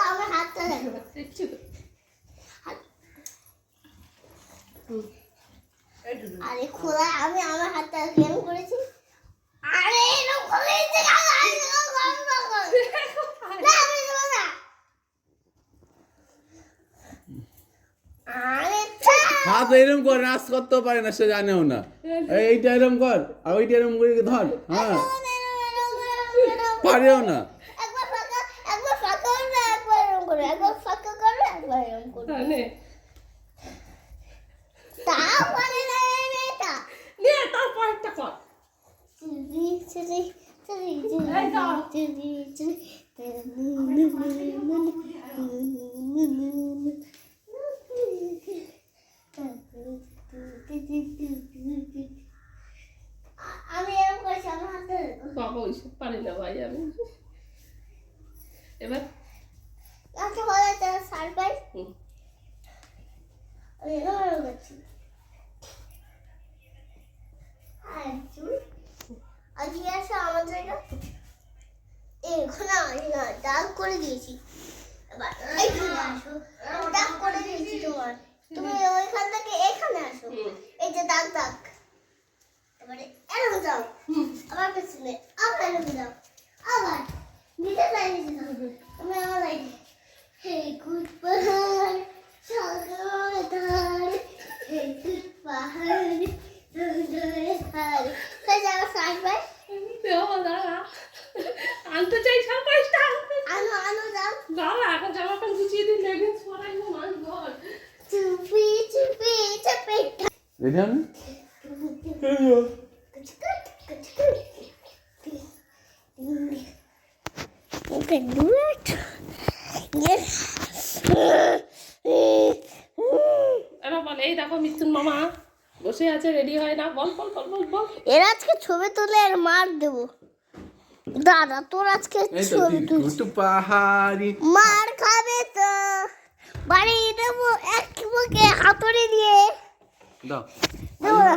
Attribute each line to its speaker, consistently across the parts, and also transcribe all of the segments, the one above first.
Speaker 1: আমার হাতটা দেখো আরে খোলা আমি আমার হাতটা কেন করেছি আরে এরকম করেছে
Speaker 2: হাত এরকম কর নাচ করতেও পারে না সে জানেও না এইটা এরকম কর আর ওইটা এরকম করে ধর হ্যাঁ পারেও না
Speaker 1: একবার ফাঁকা করবে একবার এরকম করে একবার ফাঁকা করবে একবার এরকম করবে তাও পারে না এই মেয়েটা
Speaker 3: নে তারপর একটা কর
Speaker 1: আমি এরকম করেছি আমার হাতে
Speaker 3: বাবা ওইসব পারি না ভাই আমি এবার
Speaker 1: আচ্ছা বলো তো সারপ্রাইজ আমি এরকম করছি আজকে আসো আমাদের এখানে দাগ করে দিয়েছি এবার এইখানে আসো দাগ করে দিয়েছি তোমার তুমি ওইখান থেকে এখানে আসো এই যে দাগ দাগ এবারে এরকম যাও আবার পেছনে আবার এরকম যাও আবার নিচে লাইনে যাও তুমি আমার লাইনে হে গুড পাহাড় সাগর ধার হে গুড পাহাড়
Speaker 3: আনতে চাই সারপ্রাইজটা
Speaker 1: আনো যাও
Speaker 3: বাবা এখন জামা প্যান্ট গুছিয়ে দিন লেগিংস পরাই না মান ঘর
Speaker 1: চুপি
Speaker 2: রেডি আমি
Speaker 1: Okay, do it. Yes.
Speaker 3: এরা বলে এই দেখো মিথুন মামা বসে আছে রেডি হয় না বল বল বল বল বল
Speaker 1: এরা আজকে ছবি তুলে আর মার দেবো দাদা তোর আজকে ছবি তুলছি
Speaker 2: পাহাড়ি
Speaker 1: মার খাবে তো বাড়ি দেবো এক মুখে হাতুড়ি দিয়ে
Speaker 2: দাও
Speaker 1: দেবো না।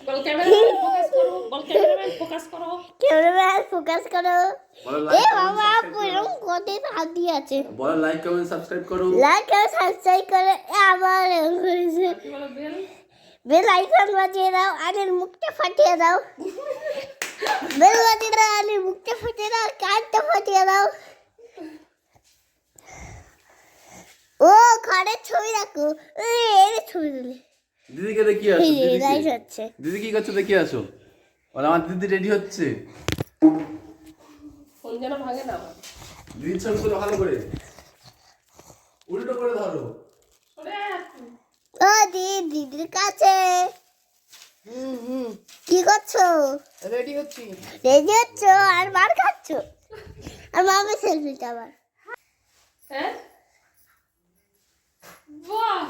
Speaker 3: বল ক্যামেরাম্যান ফোকাস করো বল ক্যামেরাম্যান ফোকাস করো
Speaker 1: ক্যামেরাম্যান ফোকাস করো এ বাবা পুরো কতই হাত দিয়ে আছে
Speaker 2: বলো লাইক কমেন্ট সাবস্ক্রাইব করো
Speaker 1: লাইক আর সাবস্ক্রাইব করে আবার এরকম করেছে
Speaker 3: কি বলো বেল
Speaker 1: বেল আইকন বাজিয়ে দাও আনের মুখটা ফাটিয়ে দাও বেল বাজিয়ে দাও আনের মুখটা ফাটিয়ে দাও কানটা ফাটিয়ে দাও ও ঘরের ছবি রাখো এর ছবি তুলে
Speaker 2: দিদিকে দেখি আসো
Speaker 1: লাইট হচ্ছে
Speaker 2: দিদি কি করছো দেখি আসো বলে আমার দিদি রেডি হচ্ছে
Speaker 3: ফোন যেন ভাঙে না আমার
Speaker 2: দিদির ছবি তুলো ভালো করে উল্টো করে ধরো
Speaker 3: সরে
Speaker 1: ও দিদির কাছে কি করছো
Speaker 3: রেডি হচ্ছি
Speaker 1: রেডি হচ্ছো আর মার খাচ্ছো আর মামা সেলফিটা আবার
Speaker 3: হ্যাঁ বাহ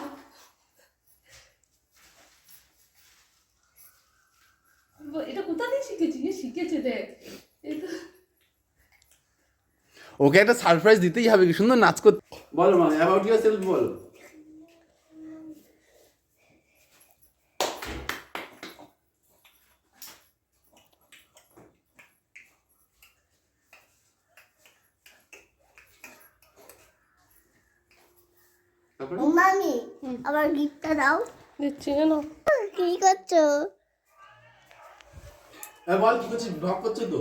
Speaker 3: এটা কোথা থেকে শিখেছি শিখেছে দেখ এটা
Speaker 2: ওকে একটা সারপ্রাইজ দিতেই হবে কি সুন্দর নাচ করতে বলো মা অ্যাবাউট ইয়োরসেলফ বলো
Speaker 1: মামি আবার গিফটটা দাও
Speaker 3: দিচ্ছি কেন
Speaker 1: কি করছো
Speaker 2: বল কি করছিস ব্লগ করছিস তো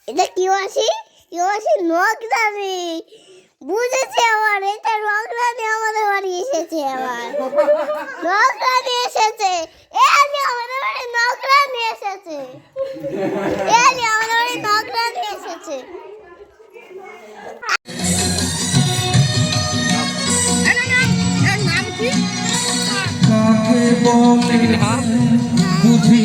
Speaker 1: এটা কি মাসি নখ দামি বুঝেছি আমার এটা নখ রানি আমাদের বাড়ি এসেছে আবার নখ রানি এসেছে আমাদের বাড়ি নখ রানি এসেছে আমাদের বাড়ি নখ রানি এসেছে
Speaker 4: বুঝি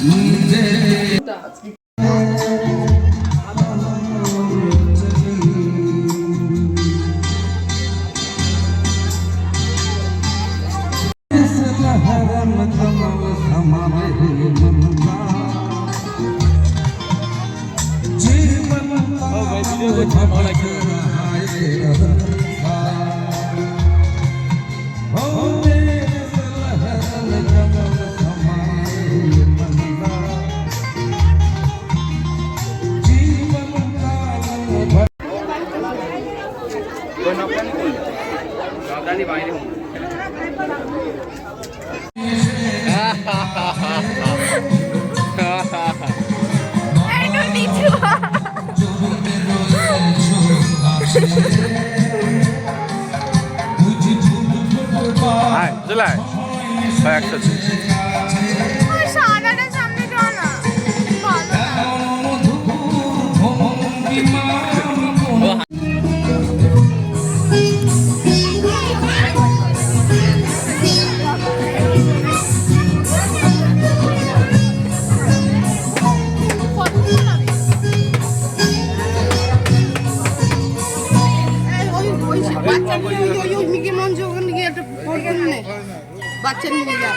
Speaker 4: নিজে जी
Speaker 2: আয় চলে আয় ভাই একসাথে
Speaker 1: সারাটা সামনে যাও না
Speaker 4: বাচ্চা নিয়ে যা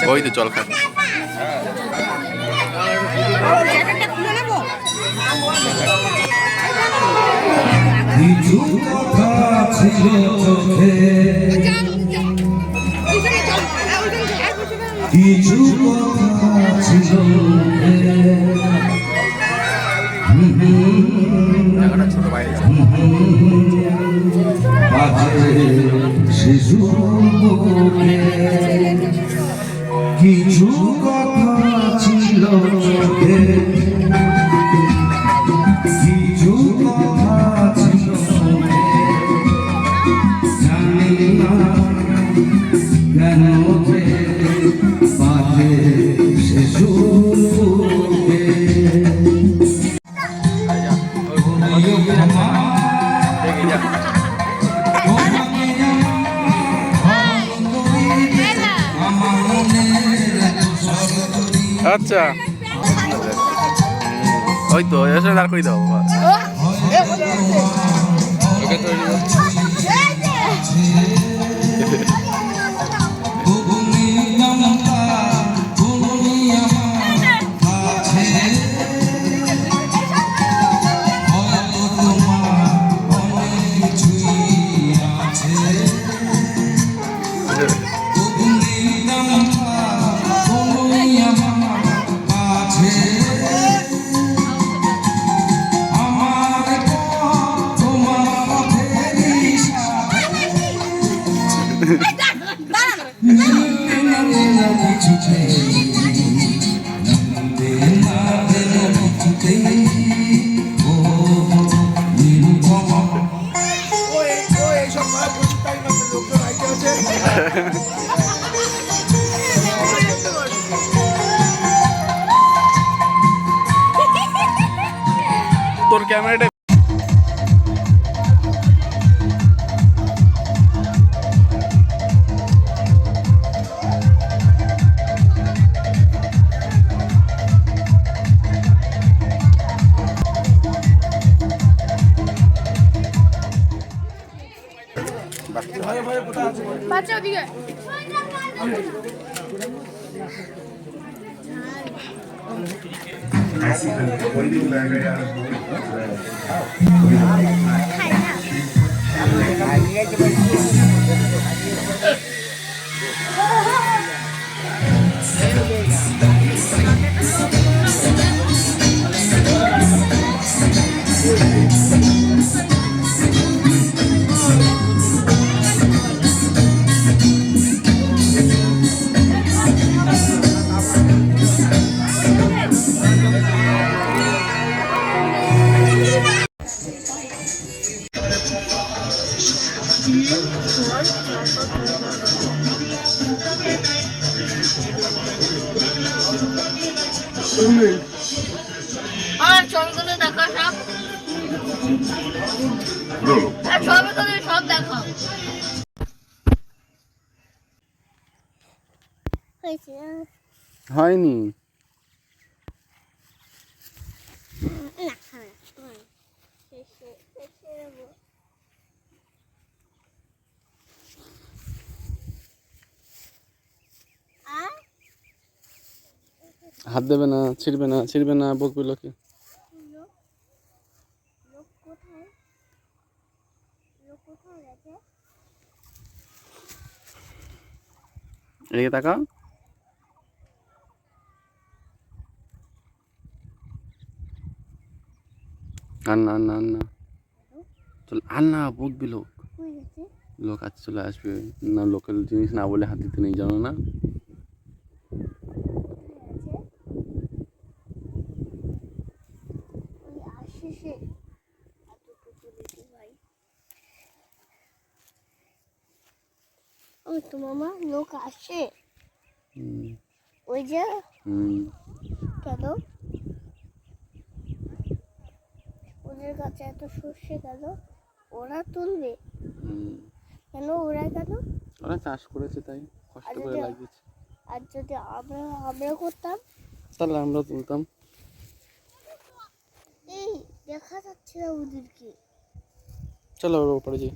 Speaker 2: ওই তো চল খান
Speaker 4: জ্যাকেটটা খুলে নেবো
Speaker 5: কিছু কথা ছিল চোখে কিছু কথা ছিল বাজে শিশু বুকে কিছু কথা ছিল চোখে কিছু কথা ছিল মনে। জানি না কেন যে বাজে শিশু বুকে
Speaker 2: আচ্ছা ওই তো এসে দাঁড় করে দাও ওকে তো তোর ক্যামেরাটা
Speaker 4: বাচ্চা ওদিকে
Speaker 1: আর ছবিগুলো দেখো সব আর ছবিগুলো সব দেখো
Speaker 2: হয়নি হাত দেবে না ছিড়বে না বকবে লোকে এদিকে তাকাও। আন্না আন্না আন্না চল, আন্না বকবি লোক,
Speaker 1: হয়ে গেছে
Speaker 2: লোক আজ চলে আসবে না, লোকাল জিনিস না বলে হাত দিতে নেই, জানো না?
Speaker 1: ওই আসে সে এতটুকু দিদি ভাই। ও তো মামা লোক আসে
Speaker 2: হুম
Speaker 1: ওই যে
Speaker 2: হুম
Speaker 1: কেন ওদের কাছে এত সর্ষে কেন ওরা তুলবে
Speaker 2: হুম।
Speaker 1: কেন ওরা কেন
Speaker 2: ওরা চাষ করেছে তাই কষ্ট
Speaker 1: আর
Speaker 2: করে
Speaker 1: যদি-
Speaker 2: লাগিয়েছে,
Speaker 1: আর যদি আমরা করতাম
Speaker 2: তাহলে আমরা তুলতাম।
Speaker 1: এই দেখা যাচ্ছে না ওদেরকে
Speaker 2: চলো ওর উপরে যাই।